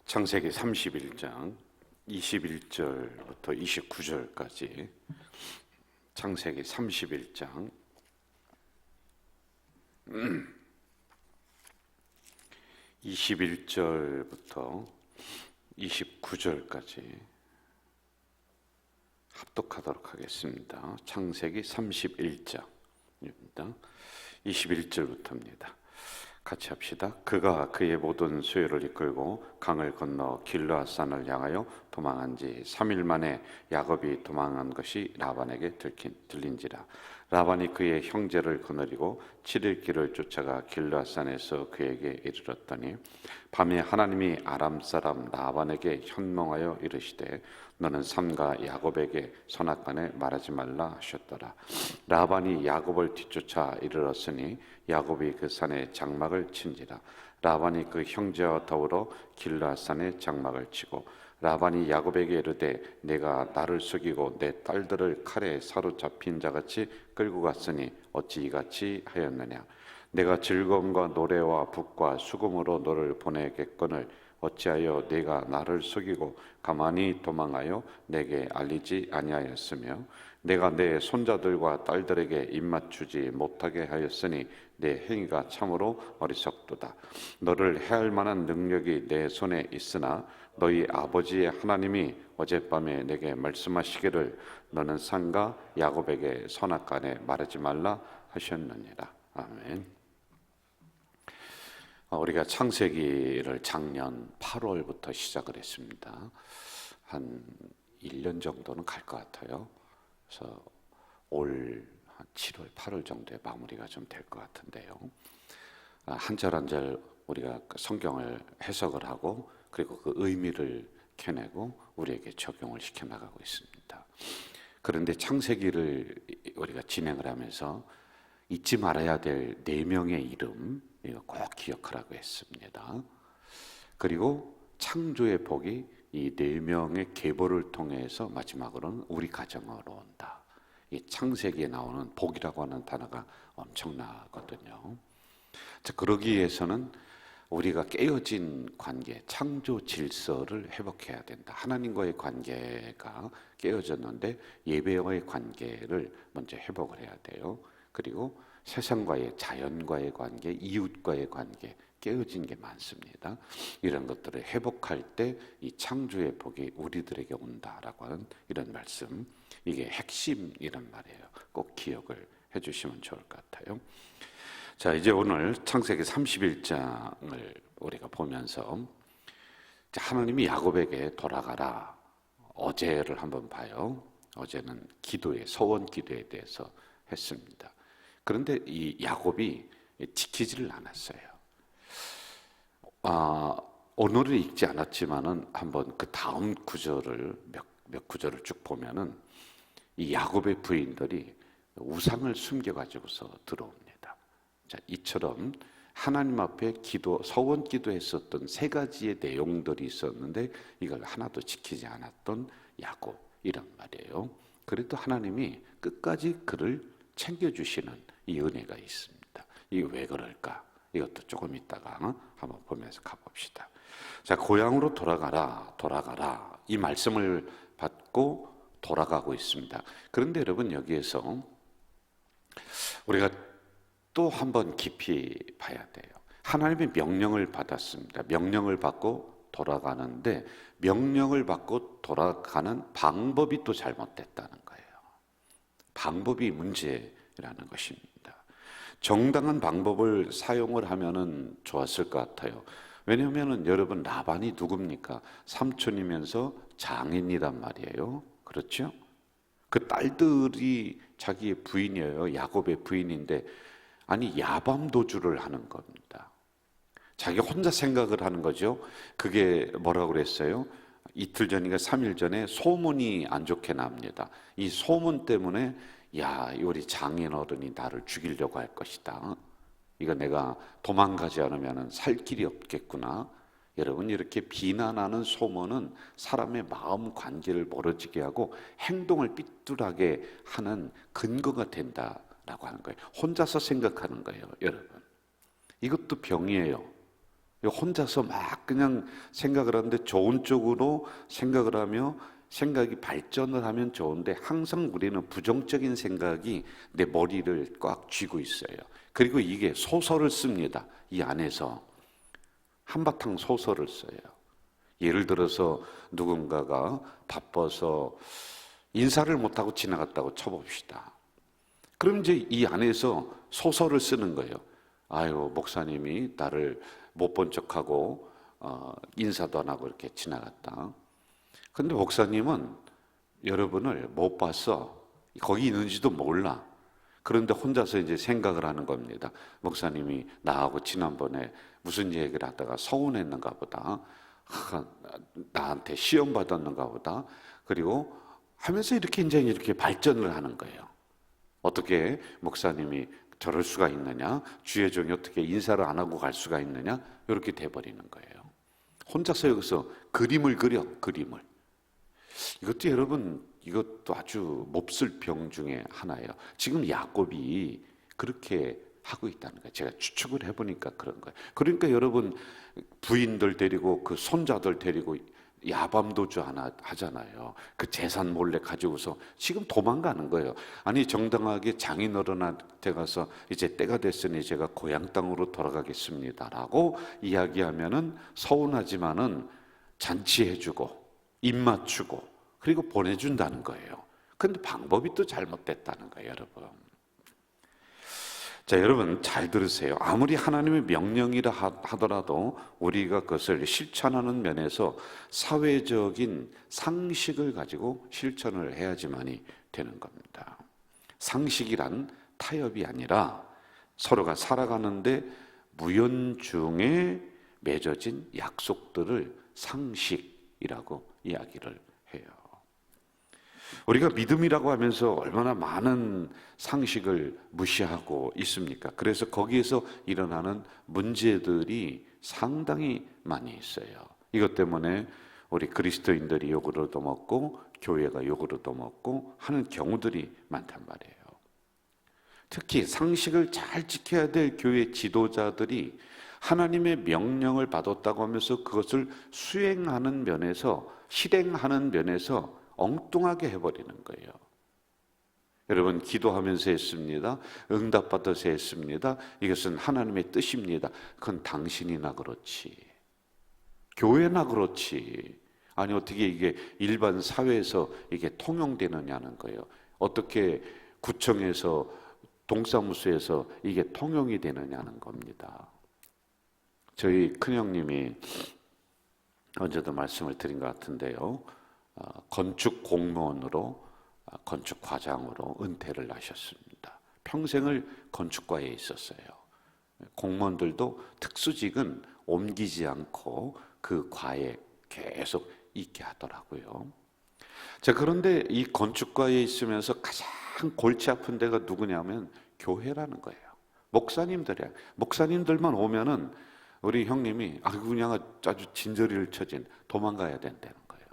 창세기 31장 21절부터 29절까지 창세기 31장 21절부터 29절까지 합독하도록 하겠습니다. 창세기 31장입니다. 21절부터입니다. 같이 합시다. 그가 그의 모든 소유를 이끌고 강을 건너 길르앗산을 향하여 도망한 지 3일 만에 야곱이 도망한 것이 라반에게 들린지라. 라반이 그의 형제를 거느리고 7일 길을 쫓아가 길르앗산에서 그에게 이르렀더니 밤에 하나님이 아람 사람 라반에게 현몽하여 이르시되 너는 삼가 야곱에게 선악간에 말하지 말라 하셨더라. 라반이 야곱을 뒤쫓아 이르렀으니 야곱이 그 산에 장막을 친지라. 라반이 그 형제와 더불어 길르앗산에 장막을 치고 라반이 야곱에게 이르되 내가 나를 속이고 내 딸들을 칼에 사로잡힌 자같이 끌고 갔으니 어찌 이같이 하였느냐. 내가 즐거움과 노래와 북과 수금으로 너를 보내겠거늘 어찌하여 내가 나를 속이고 가만히 도망하여 내게 알리지 아니하였으며 내가 내 손자들과 딸들에게 입맞추지 못하게 하였으니 내 행위가 참으로 어리석도다. 너를 해할 만한 능력이 내 손에 있으나 너희 아버지의 하나님이 어젯밤에 내게 말씀하시기를 너는 상가 야곱에게 선악간에 말하지 말라 하셨느니라. 아멘. 우리가 창세기를 작년 8월부터 시작을 했습니다. 한 1년 정도는 갈 것 같아요. 그래서 올 한 7월, 8월 정도에 마무리가 좀 될 것 같은데요. 한 절 한 절 우리가 성경을 해석을 하고 그리고 그 의미를 캐내고 우리에게 적용을 시켜나가고 있습니다. 그런데 창세기를 우리가 진행을 하면서 잊지 말아야 될 4명의 이름 이거 꼭 기억하라고 했습니다. 그리고 창조의 복이 이 4명의 계보를 통해서 마지막으로는 우리 가정으로 온다. 이 창세기에 나오는 복이라고 하는 단어가 엄청나거든요. 자, 그러기 위해서는 우리가 깨어진 관계, 창조 질서를 회복해야 된다. 하나님과의 관계가 깨어졌는데 예배와의 관계를 먼저 회복을 해야 돼요. 그리고 세상과의, 자연과의 관계, 이웃과의 관계 깨어진 게 많습니다. 이런 것들을 회복할 때 이 창조의 복이 우리들에게 온다라고 하는 이런 말씀, 이게 핵심이란 말이에요. 꼭 기억을 해주시면 좋을 것 같아요. 자, 이제 오늘 창세기 31장을 우리가 보면서 하나님이 야곱에게 돌아가라. 어제를 한번 봐요. 어제는 기도에, 서원 기도에 대해서 했습니다. 그런데 이 야곱이 지키지를 않았어요. 오늘은 읽지 않았지만은 한번 그 다음 구절을 몇 구절을 쭉 보면은 이 야곱의 부인들이 우상을 숨겨가지고서 들어옵니다. 자, 이처럼 하나님 앞에 기도, 서원 기도했었던 3가지의 내용들이 있었는데 이걸 하나도 지키지 않았던 야곱이란 말이에요. 그래도 하나님이 끝까지 그를 챙겨주시는 이 은혜가 있습니다. 이게 왜 그럴까? 이것도 조금 이따가 한번 보면서 가봅시다. 자, 고향으로 돌아가라. 이 말씀을 받고 돌아가고 있습니다. 그런데 여러분 여기에서 우리가 또 한번 깊이 봐야 돼요. 하나님의 명령을 받았습니다. 명령을 받고 돌아가는데 명령을 받고 돌아가는 방법이 또 잘못됐다는 거예요. 방법이 문제라는 것입니다. 정당한 방법을 사용을 하면은 좋았을 것 같아요. 왜냐하면은 여러분 라반이 누굽니까? 삼촌이면서 장인이란 말이에요. 그렇죠? 그 딸들이 자기의 부인이에요. 야곱의 부인인데 아니 야밤도주를 하는 겁니다. 자기 혼자 생각을 하는 거죠. 그게 뭐라고 그랬어요? 이틀 전인가 3일 전에 소문이 안 좋게 납니다. 이 소문 때문에 야, 우리 장인 어른이 나를 죽이려고 할 것이다. 이거 내가 도망가지 않으면 살 길이 없겠구나. 여러분, 이렇게 비난하는 소문은 사람의 마음 관계를 멀어지게 하고 행동을 삐뚤하게 하는 근거가 된다라고 하는 거예요. 혼자서 생각하는 거예요, 여러분. 이것도 병이에요. 혼자서 막 그냥 생각을 하는데 좋은 쪽으로 생각을 하며 생각이 발전을 하면 좋은데 항상 우리는 부정적인 생각이 내 머리를 꽉 쥐고 있어요. 그리고 이게 소설을 씁니다. 이 안에서 한바탕 소설을 써요. 예를 들어서 누군가가 바빠서 인사를 못하고 지나갔다고 쳐봅시다. 그럼 이제 이 안에서 소설을 쓰는 거예요. 아유, 목사님이 나를 못 본 척하고 인사도 안 하고 이렇게 지나갔다. 근데 목사님은 여러분을 못 봤어. 거기 있는지도 몰라. 그런데 혼자서 이제 생각을 하는 겁니다. 목사님이 나하고 지난번에 무슨 얘기를 하다가 서운했는가 보다. 나한테 시험 받았는가 보다. 그리고 하면서 이렇게 발전을 하는 거예요. 어떻게 목사님이 저럴 수가 있느냐? 주의 종이 어떻게 인사를 안 하고 갈 수가 있느냐? 이렇게 돼버리는 거예요. 혼자서 여기서 그림을 그려, 그림을. 이것도 여러분, 이것도 아주 몹쓸 병 중에 하나예요. 지금 야곱이 그렇게 하고 있다는 거예요. 제가 추측을 해보니까 그런 거예요. 그러니까 여러분, 부인들 데리고 그 손자들 데리고 야밤도주 하나 하잖아요. 그 재산 몰래 가지고서 지금 도망가는 거예요. 아니, 정당하게 장인어른한테 가서 이제 때가 됐으니 제가 고향 땅으로 돌아가겠습니다라고 이야기하면은 서운하지만은 잔치해주고 입 맞추고 그리고 보내준다는 거예요. 근데 방법이 또 잘못됐다는 거예요, 여러분. 자, 여러분 잘 들으세요. 아무리 하나님의 명령이라 하더라도 우리가 그것을 실천하는 면에서 사회적인 상식을 가지고 실천을 해야지만이 되는 겁니다. 상식이란 타협이 아니라 서로가 살아가는데 무연중에 맺어진 약속들을 상식이라고 이야기를 해요. 우리가 믿음이라고 하면서 얼마나 많은 상식을 무시하고 있습니까? 그래서 거기에서 일어나는 문제들이 상당히 많이 있어요. 이것 때문에 우리 그리스도인들이 욕을 얻어먹고 교회가 욕을 얻어먹고 하는 경우들이 많단 말이에요. 특히 상식을 잘 지켜야 될 교회 지도자들이 하나님의 명령을 받았다고 하면서 그것을 수행하는 면에서, 실행하는 면에서 엉뚱하게 해버리는 거예요. 여러분, 기도하면서 했습니다. 응답받아서 했습니다. 이것은 하나님의 뜻입니다. 그건 당신이나 그렇지, 교회나 그렇지. 아니, 어떻게 이게 일반 사회에서 이게 통용되느냐는 거예요. 어떻게 구청에서, 동사무소에서 이게 통용이 되느냐는 겁니다. 저희 큰형님이 언제도 말씀을 드린 것 같은데요. 건축 공무원으로, 건축 과장으로 은퇴를 하셨습니다. 평생을 건축과에 있었어요. 공무원들도 특수직은 옮기지 않고 그 과에 계속 있게 하더라고요. 자, 그런데 이 건축과에 있으면서 가장 골치 아픈 데가 누구냐면 교회라는 거예요. 목사님들이야. 목사님들만 오면은 우리 형님이 그냥 아주 진저리를 쳐진 도망가야 된다는 거예요.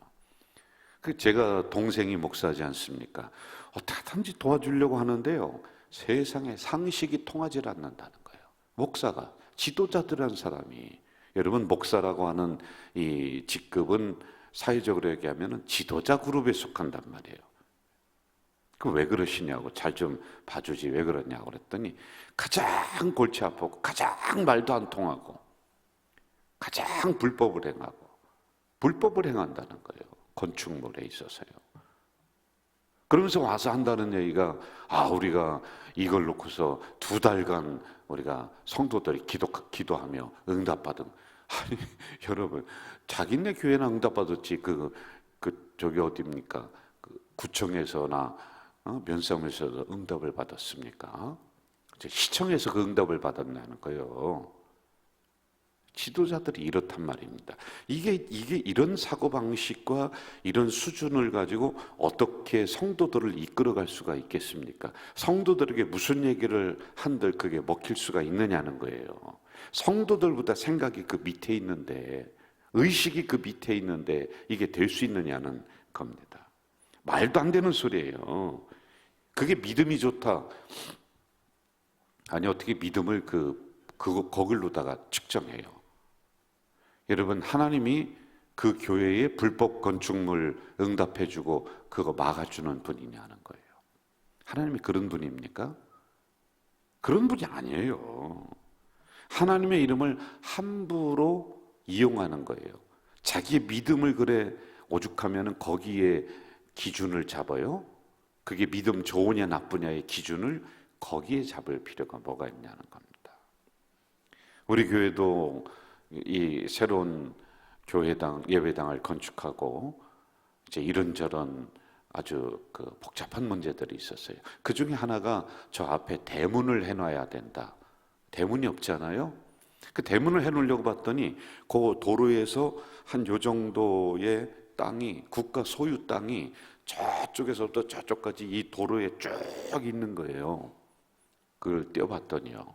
제가 동생이 목사지 않습니까? 어떻게든지 도와주려고 하는데요, 세상에 상식이 통하지 않는다는 거예요. 목사가, 지도자들이라는 사람이, 여러분 목사라고 하는 이 직급은 사회적으로 얘기하면 지도자 그룹에 속한단 말이에요. 왜 그러시냐고, 잘 좀 봐주지 왜 그러냐고 그랬더니 가장 골치 아프고 가장 말도 안 통하고 가장 불법을 행한다는 거예요. 건축물에 있어서요. 그러면서 와서 한다는 얘기가, 우리가 이걸 놓고서 2달간 우리가 성도들이 기도하며 응답받은. 아니, 여러분, 자기네 교회나 응답받았지, 저기 어디입니까? 구청에서나 면사무소에서 응답을 받았습니까? 시청에서 그 응답을 받았다는 거예요. 지도자들이 이렇단 말입니다. 이게 이런 사고방식과 이런 수준을 가지고 어떻게 성도들을 이끌어갈 수가 있겠습니까? 성도들에게 무슨 얘기를 한들 그게 먹힐 수가 있느냐는 거예요. 성도들보다 생각이 그 밑에 있는데, 의식이 그 밑에 있는데 이게 될 수 있느냐는 겁니다. 말도 안 되는 소리예요. 그게 믿음이 좋다. 아니, 어떻게 믿음을 거길로다가 측정해요? 여러분, 하나님이 그 교회의 불법 건축물 응답해주고 그거 막아주는 분이냐는 거예요. 하나님이 그런 분입니까? 그런 분이 아니에요. 하나님의 이름을 함부로 이용하는 거예요. 자기의 믿음을 그래 오죽하면 거기에 기준을 잡아요. 그게 믿음 좋으냐 나쁘냐의 기준을 거기에 잡을 필요가 뭐가 있냐는 겁니다. 우리 교회도 이 새로운 교회당, 예배당을 건축하고 이제 이런저런 아주 그 복잡한 문제들이 있었어요. 그 중에 하나가 저 앞에 대문을 해놔야 된다. 대문이 없잖아요. 그 대문을 해놓으려고 봤더니 그 도로에서 한 요 정도의 땅이, 국가 소유 땅이 저쪽에서부터 저쪽까지 이 도로에 쭉 있는 거예요. 그걸 떼어봤더니요.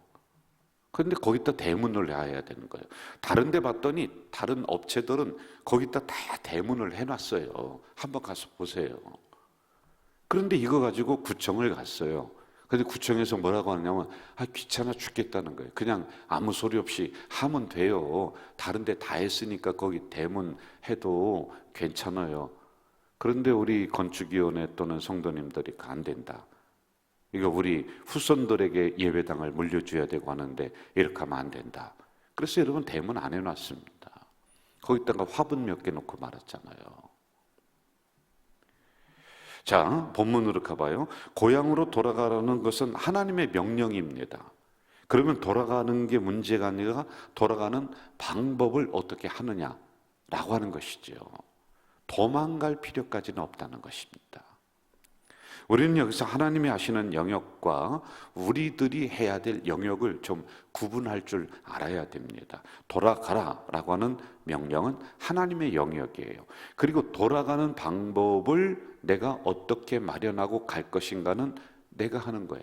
그런데 거기다 대문을 해야 되는 거예요. 다른 데 봤더니 다른 업체들은 거기다 다 대문을 해놨어요. 한번 가서 보세요. 그런데 이거 가지고 구청을 갔어요. 근데 구청에서 뭐라고 하냐면 귀찮아 죽겠다는 거예요. 그냥 아무 소리 없이 하면 돼요. 다른 데 다 했으니까 거기 대문 해도 괜찮아요. 그런데 우리 건축위원회 또는 성도님들이 안 된다. 이거 우리 후손들에게 예배당을 물려줘야 되고 하는데 이렇게 하면 안 된다. 그래서 여러분 대문 안 해놨습니다. 거기다가 화분 몇 개 놓고 말았잖아요. 자, 본문으로 가봐요. 고향으로 돌아가라는 것은 하나님의 명령입니다. 그러면 돌아가는 게 문제가 아니라 돌아가는 방법을 어떻게 하느냐라고 하는 것이죠. 도망갈 필요까지는 없다는 것입니다. 우리는 여기서 하나님이 하시는 영역과 우리들이 해야 될 영역을 좀 구분할 줄 알아야 됩니다. 돌아가라라고 하는 명령은 하나님의 영역이에요. 그리고 돌아가는 방법을 내가 어떻게 마련하고 갈 것인가는 내가 하는 거야.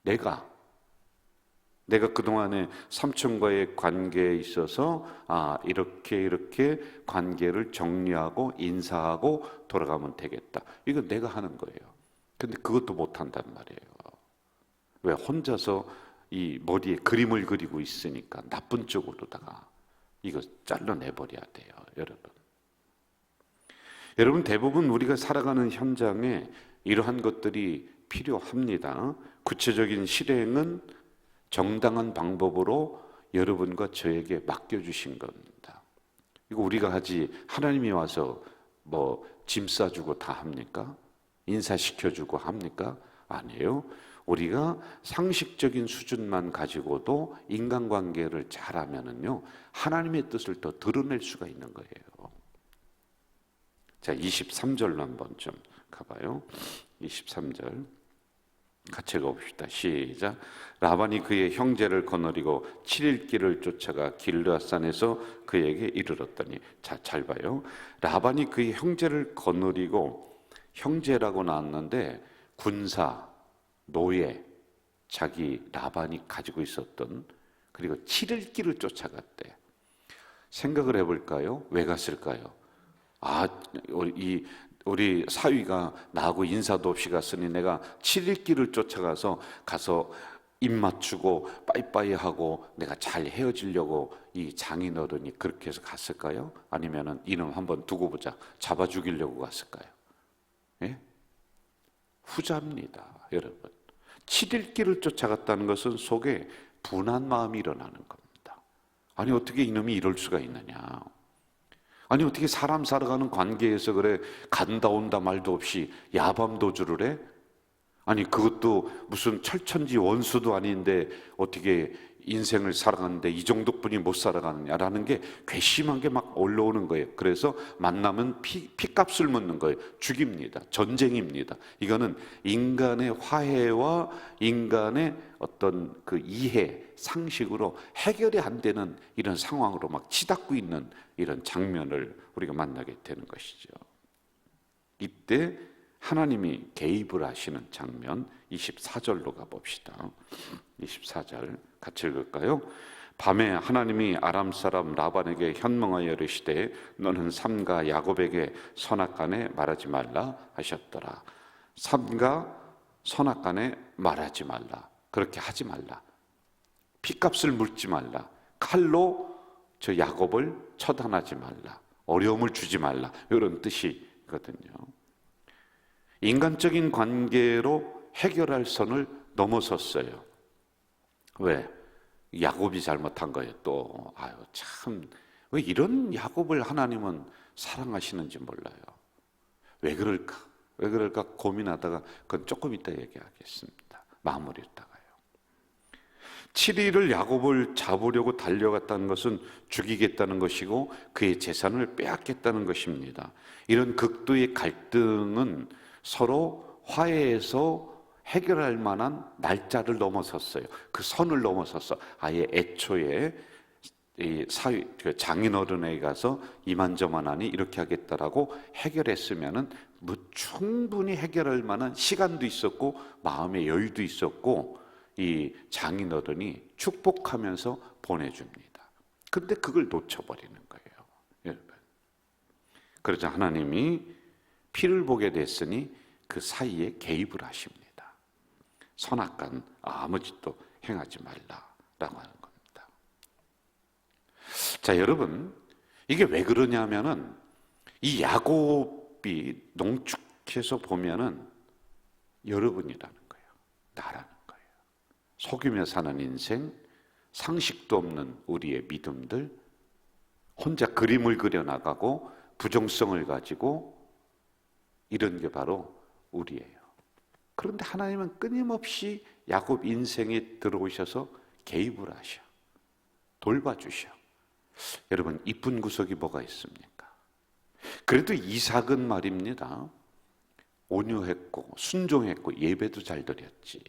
내가 그동안에 삼촌과의 관계에 있어서 이렇게 관계를 정리하고 인사하고 돌아가면 되겠다. 이건 내가 하는 거예요. 근데 그것도 못한단 말이에요. 왜? 혼자서 이 머리에 그림을 그리고 있으니까 나쁜 쪽으로다가 이거 잘라내버려야 돼요. 여러분 대부분 우리가 살아가는 현장에 이러한 것들이 필요합니다. 구체적인 실행은 정당한 방법으로 여러분과 저에게 맡겨주신 겁니다. 이거 우리가 하지 하나님이 와서 뭐 짐 싸주고 다 합니까? 인사시켜주고 합니까? 아니에요. 우리가 상식적인 수준만 가지고도 인간관계를 잘하면은요 하나님의 뜻을 더 드러낼 수가 있는 거예요. 자, 23절로 한번 좀 가봐요. 23절 같이 읽어봅시다. 시작. 라반이 그의 형제를 거느리고 7일 길을 쫓아가 길르앗산에서 그에게 이르렀더니, 자, 잘 봐요. 라반이 그의 형제를 거느리고, 형제라고 나왔는데 군사, 노예, 자기 라반이 가지고 있었던, 그리고 7일 길을 쫓아갔대. 생각을 해볼까요? 왜 갔을까요? 우리 사위가 나하고 인사도 없이 갔으니 내가 7일 길을 쫓아가서 입 맞추고 빠이빠이 하고 내가 잘 헤어지려고 이 장인어른이 그렇게 해서 갔을까요? 아니면은 이놈 한번 두고 보자 잡아 죽이려고 갔을까요? 예? 후자입니다, 여러분. 7일 길을 쫓아갔다는 것은 속에 분한 마음이 일어나는 겁니다. 아니 어떻게 이놈이 이럴 수가 있느냐? 아니 어떻게 사람 살아가는 관계에서 그래 간다 온다 말도 없이 야밤도주를 해? 아니 그것도 무슨 철천지 원수도 아닌데 어떻게 인생을 살아가는데 이 정도뿐이 못 살아가느냐라는 게 괘씸한 게 막 올라오는 거예요. 그래서 만나면 피값을 묻는 거예요. 죽입니다. 전쟁입니다. 이거는 인간의 화해와 인간의 어떤 그 이해, 상식으로 해결이 안 되는 이런 상황으로 막 치닫고 있는 이런 장면을 우리가 만나게 되는 것이죠. 이때 하나님이 개입을 하시는 장면 24절로 가봅시다. 24절 같이 읽을까요? 밤에 하나님이 아람 사람 라반에게 현명하여 이르시되 너는 삼가 야곱에게 선악간에 말하지 말라 하셨더라. 삼가 선악간에 말하지 말라. 그렇게 하지 말라. 피값을 묻지 말라. 칼로 저 야곱을 처단하지 말라, 어려움을 주지 말라, 이런 뜻이거든요. 인간적인 관계로 해결할 선을 넘어섰어요. 왜? 야곱이 잘못한 거예요. 또 아유 참, 왜 이런 야곱을 하나님은 사랑하시는지 몰라요. 왜 그럴까? 왜 그럴까 고민하다가 그건 조금 이따 얘기하겠습니다. 마무리했다가요. 7일을 야곱을 잡으려고 달려갔다는 것은 죽이겠다는 것이고 그의 재산을 빼앗겠다는 것입니다. 이런 극도의 갈등은 서로 화해해서 해결할 만한 날짜를 넘어섰어요. 그 선을 넘어섰어. 아예 애초에 장인어른에게 가서 이만저만하니 이렇게 하겠다라고 해결했으면은 뭐 충분히 해결할 만한 시간도 있었고 마음의 여유도 있었고 이 장인어른이 축복하면서 보내줍니다. 근데 그걸 놓쳐버리는 거예요, 여러분. 그러자 하나님이 피를 보게 됐으니 그 사이에 개입을 하십니다. 선악간 아무 짓도 행하지 말라라고 하는 겁니다. 자, 여러분, 이게 왜 그러냐면은 이 야곱이 농축해서 보면은 여러분이라는 거예요. 나라는 거예요. 속이며 사는 인생, 상식도 없는 우리의 믿음들, 혼자 그림을 그려나가고 부정성을 가지고 이런 게 바로 우리예요. 그런데 하나님은 끊임없이 야곱 인생에 들어오셔서 개입을 하셔. 돌봐주셔. 여러분, 이쁜 구석이 뭐가 있습니까? 그래도 이삭은 말입니다. 온유했고 순종했고 예배도 잘 드렸지.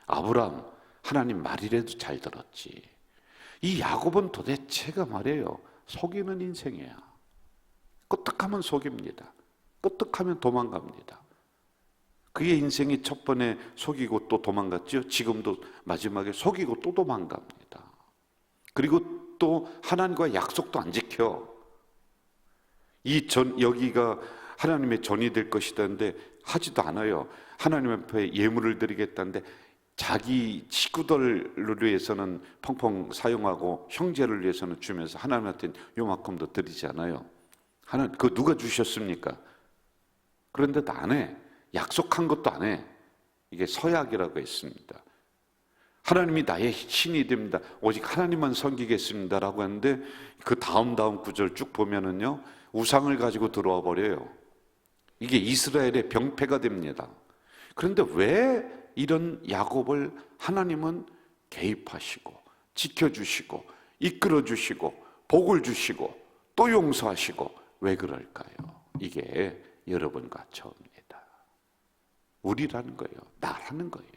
아브라함 하나님 말이라도 잘 들었지. 이 야곱은 도대체가 말이에요, 속이는 인생이야. 끄떡하면 속입니다. 끄떡하면 도망갑니다. 그의 인생이 첫 번에 속이고 또 도망갔죠. 지금도 마지막에 속이고 또 도망갑니다. 그리고 또 하나님과 약속도 안 지켜. 여기가 하나님의 전이 될 것이다는데 하지도 않아요. 하나님 앞에 예물을 드리겠다는데 자기 식구들을 위해서는 펑펑 사용하고 형제를 위해서는 주면서 하나님한테 요만큼도 드리지 않아요. 하나님, 그거 누가 주셨습니까? 그런데도 안 해. 약속한 것도 안 해. 이게 서약이라고 했습니다. 하나님이 나의 신이 됩니다. 오직 하나님만 섬기겠습니다라고 하는데 그 다음 구절 쭉 보면은요, 우상을 가지고 들어와 버려요. 이게 이스라엘의 병폐가 됩니다. 그런데 왜 이런 야곱을 하나님은 개입하시고 지켜주시고 이끌어주시고 복을 주시고 또 용서하시고 왜 그럴까요? 이게 여러분과 저입니다. 우리라는 거예요. 나라는 거예요.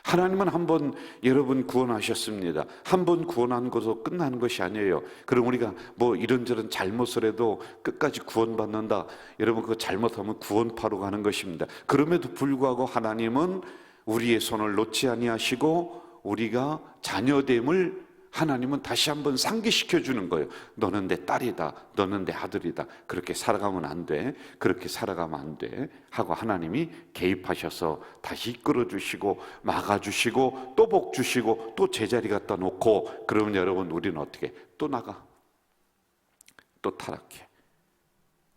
하나님은 한 번 여러분 구원하셨습니다. 한 번 구원한 것으로 끝나는 것이 아니에요. 그럼 우리가 뭐 이런저런 잘못을 해도 끝까지 구원받는다, 여러분 그거 잘못하면 구원파로 가는 것입니다. 그럼에도 불구하고 하나님은 우리의 손을 놓지 아니하시고 우리가 자녀됨을 하나님은 다시 한번 상기시켜 주는 거예요. 너는 내 딸이다, 너는 내 아들이다, 그렇게 살아가면 안 돼, 그렇게 살아가면 안 돼 하고 하나님이 개입하셔서 다시 이끌어 주시고 막아주시고 또 복 주시고 또 제자리 갖다 놓고, 그러면 여러분 우리는 어떻게 또 나가, 또 타락해.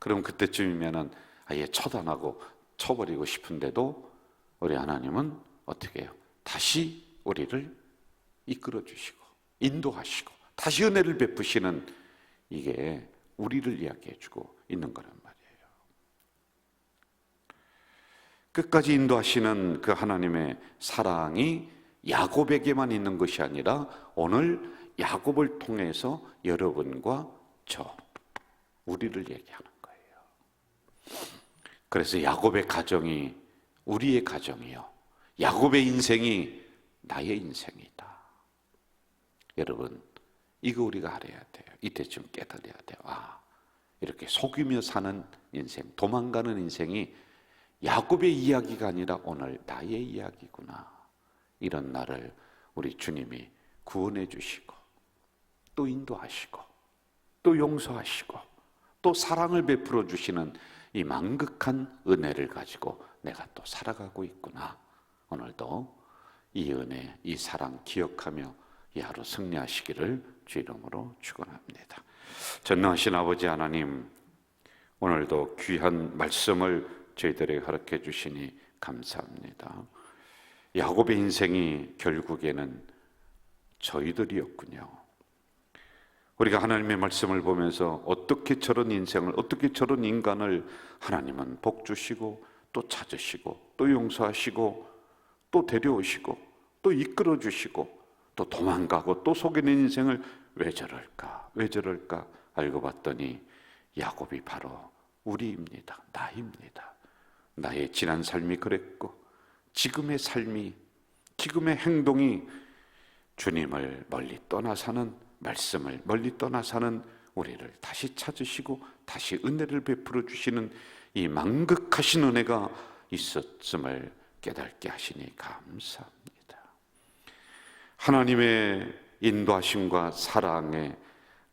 그럼 그때쯤이면은 아예 처단하고 쳐버리고 싶은데도 우리 하나님은 어떻게 해요? 다시 우리를 이끌어 주시고 인도하시고 다시 은혜를 베푸시는, 이게 우리를 이야기해 주고 있는 거란 말이에요. 끝까지 인도하시는 그 하나님의 사랑이 야곱에게만 있는 것이 아니라 오늘 야곱을 통해서 여러분과 저, 우리를 얘기하는 거예요. 그래서 야곱의 가정이 우리의 가정이요, 야곱의 인생이 나의 인생이다. 여러분, 이거 우리가 알아야 돼요. 이때쯤 깨달아야 돼요. 아, 이렇게 속이며 사는 인생, 도망가는 인생이 야곱의 이야기가 아니라 오늘 나의 이야기구나. 이런 나를 우리 주님이 구원해 주시고 또 인도하시고 또 용서하시고 또 사랑을 베풀어 주시는 이 만극한 은혜를 가지고 내가 또 살아가고 있구나. 오늘도 이 은혜, 이 사랑 기억하며 이 하루 승리하시기를 주 이름으로 축원합니다. 전능하신 아버지 하나님, 오늘도 귀한 말씀을 저희들에게 허락해 주시니 감사합니다. 야곱의 인생이 결국에는 저희들이었군요. 우리가 하나님의 말씀을 보면서 어떻게 저런 인생을, 어떻게 저런 인간을 하나님은 복 주시고 또 찾으시고 또 용서하시고 또 데려오시고 또 이끌어 주시고 또 도망가고 또 속이는 인생을 왜 저럴까? 왜 저럴까? 알고 봤더니 야곱이 바로 우리입니다. 나입니다. 나의 지난 삶이 그랬고 지금의 삶이, 지금의 행동이 주님을 멀리 떠나 사는, 말씀을 멀리 떠나 사는 우리를 다시 찾으시고 다시 은혜를 베풀어 주시는 이 망극하신 은혜가 있었음을 깨닫게 하시니 감사합니다. 하나님의 인도하심과 사랑에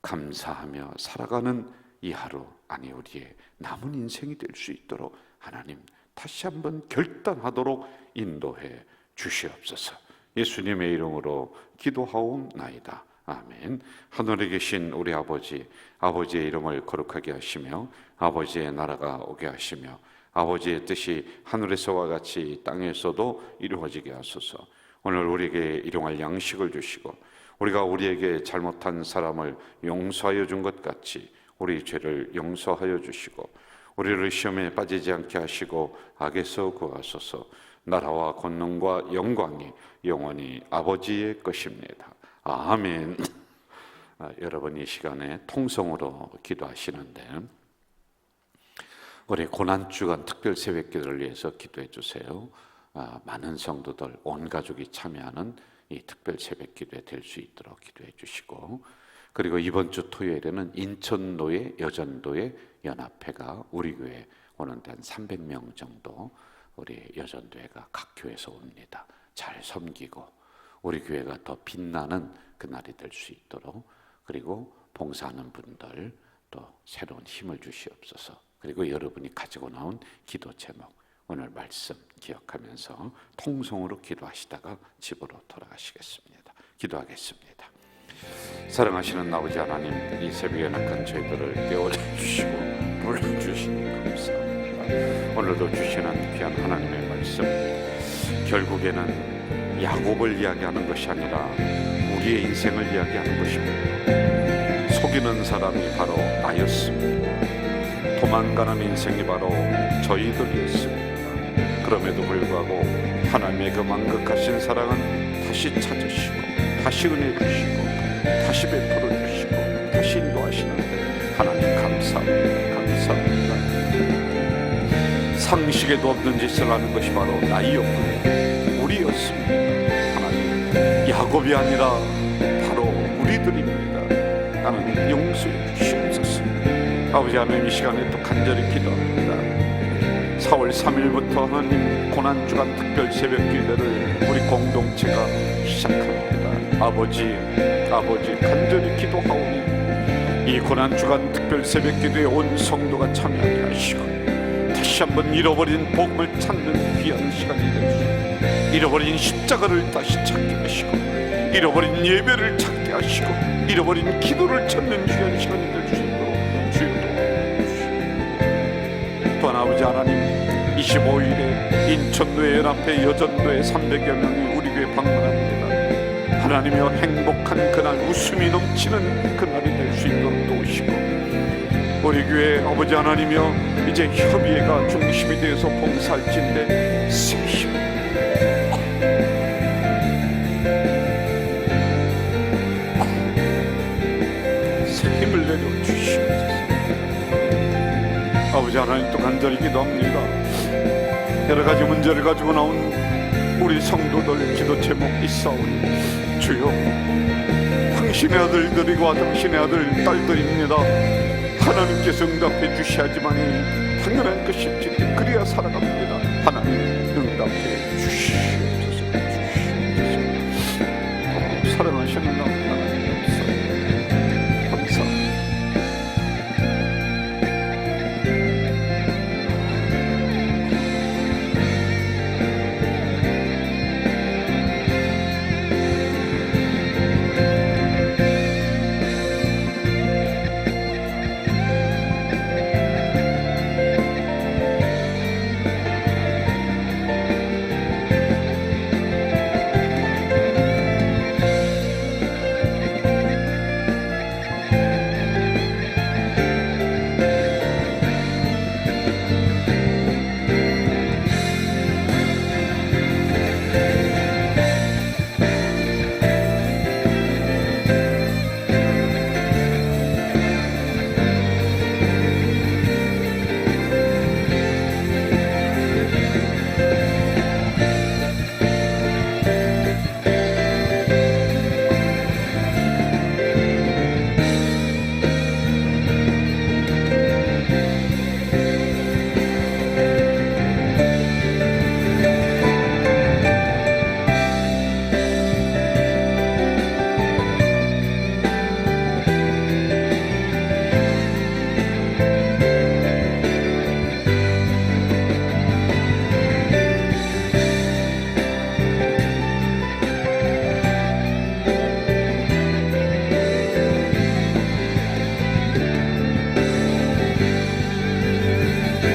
감사하며 살아가는 이 하루, 아니 우리의 남은 인생이 될 수 있도록 하나님 다시 한번 결단하도록 인도해 주시옵소서. 예수님의 이름으로 기도하옵나이다. 아멘. 하늘에 계신 우리 아버지, 아버지의 이름을 거룩하게 하시며 아버지의 나라가 오게 하시며 아버지의 뜻이 하늘에서와 같이 땅에서도 이루어지게 하소서. 오늘 우리에게 일용할 양식을 주시고 우리가 우리에게 잘못한 사람을 용서하여 준 것 같이 우리 죄를 용서하여 주시고 우리를 시험에 빠지지 않게 하시고 악에서 구하소서. 나라와 권능과 영광이 영원히 아버지의 것입니다. 아멘. 여러분 이 시간에 통성으로 기도하시는데 우리 고난주간 특별 새벽기도를 위해서 기도해 주세요. 많은 성도들 온 가족이 참여하는 이 특별 새벽기도에 될 수 있도록 기도해 주시고, 그리고 이번 주 토요일에는 인천노예 여전도회 연합회가 우리 교회 오는데 한 300명 정도 우리 여전도회가 각 교회에서 옵니다. 잘 섬기고 우리 교회가 더 빛나는 그날이 될 수 있도록, 그리고 봉사하는 분들 또 새로운 힘을 주시옵소서. 그리고 여러분이 가지고 나온 기도 제목, 오늘 말씀 기억하면서 통성으로 기도하시다가 집으로 돌아가시겠습니다. 기도하겠습니다. 사랑하시는 아버지 하나님, 이 새벽에 연약한 저희들을 깨워주시고 불러주시니 감사합니다. 오늘도 주시는 귀한 하나님의 말씀, 결국에는 야곱을 이야기하는 것이 아니라 우리의 인생을 이야기하는 것입니다. 속이는 사람이 바로 나였습니다. 도망가는 인생이 바로 저희들이었습니다. 그럼에도 불구하고 하나님의 그 망극하신 사랑은 다시 찾으시고 다시 은혜 주시고 다시 베풀어 주시고 다시 인도하시는 하나님 감사합니다. 감사합니다. 상식에도 없는 짓을 하는 것이 바로 나이였군요. 우리였습니다. 하나님, 야곱이 아니라 바로 우리들입니다. 하나님 용서해 주시옵소서. 아버지 하나님, 이 시간에 또 간절히 기도합니다. 4월 3일부터 하나님 고난주간 특별 새벽 기도를 우리 공동체가 시작합니다. 아버지 간절히 기도하오니 이 고난주간 특별 새벽 기도에 온 성도가 참여하게 하시고 다시 한번 잃어버린 복음을 찾는 귀한 시간이 되시고, 잃어버린 십자가를 다시 찾게 하시고 잃어버린 예배를 찾게 하시고 잃어버린 기도를 찾는 귀한 시간이 될 수 있도록 주여 또한 아버지 하나님, 25일에 인천노예 연합회 여전도회 300여 명이 우리 교회 방문합니다. 하나님이여, 행복한 그날, 웃음이 넘치는 그날이 될 수 있도록 도우시고, 우리 교회 아버지 하나님이여, 이제 협의회가 중심이 되어서 봉사할진데 새 힘, 새 힘을 내려주시옵소서. 아버지 하나님, 또 간절히 기도합니다. 여러 가지 문제를 가지고 나온 우리 성도들 기도 제목 있사오니 주여, 당신의 아들들이고 당신의 아들 딸들입니다. 하나님께서 응답해 주셔야지만이 당연한 것일지 그래야 살아갑니다. 하나님 응답해 주시옵소서.